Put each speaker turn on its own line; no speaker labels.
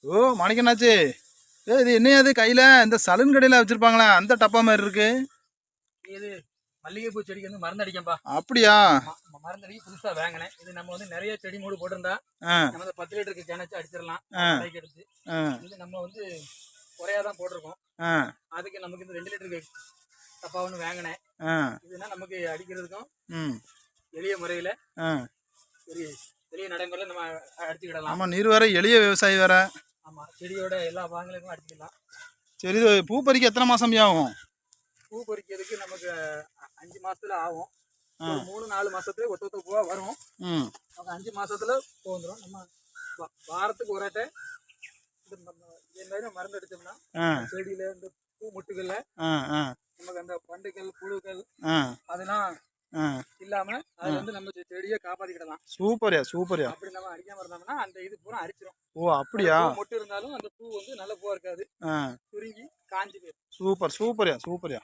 ஓ மாணிக்கண்ணாச்சு. இது என்னையாது கையில் இந்த சலூன் கடையில் வச்சுருப்பாங்களே அந்த டப்பா மாதிரி இருக்கு.
இது மல்லிகைப்பூ செடிக்கு வந்து மருந்து அடிக்கப்பா.
அப்படியா?
மருந்து அடிக்க புதுசாக வாங்கினேன். இது நம்ம வந்து நிறைய செடி மூடு போட்டிருந்தா நம்ம 10 லிட்டருக்கு கிணச்சு அடிச்சிடலாம். எடுத்து இது நம்ம வந்து குறையாதான் போட்டிருக்கோம். அதுக்கு நமக்கு இந்த 2 லிட்டருக்கு டப்பா ஒன்று வாங்கினேன். இதுனா நமக்கு அடிக்கிறதுக்கும் எளிய முறையில் எளிய நடைமுறையில் நம்ம அடிச்சுக்கிடலாம்.
ஆமாம், நீர் வேற எளிய விவசாயி வேற.
ஆமாம், செடியோட எல்லா பாகங்களுக்கும் அடிச்சுக்கலாம்.
சரி, இது பூ பறிக்க எத்தனை மாதம் ஆகும்?
பூ பறிக்கிறதுக்கு நமக்கு 5 மாசத்துல ஆகும். 3-4 மாசத்துல ஒத்த பூவா வரும். 5 மாசத்துல பூ வந்துடும். நம்ம வாரத்துக்கு ஒரு அட்டை இதே மாதிரி மருந்து அடிச்சோம்னா செடியில இந்த பூ முட்டுகள்ல நமக்கு அந்த பண்டுகள் புழுக்கள் அதெல்லாம் இல்லாம அது வந்து நம்ம செடியை காப்பாத்திக்கிடலாம்.
சூப்பரியா.
அப்படி நம்ம அடிக்காம இருந்தோம்னா அந்த இது பூரா அரிச்சிடும்.
ஓ அப்படியா?
மொட்டு இருந்தாலும் அந்த பூ வந்து நல்ல பூவா இருக்காது, சுருங்கி காஞ்சி போயிடும்.
சூப்பரியா.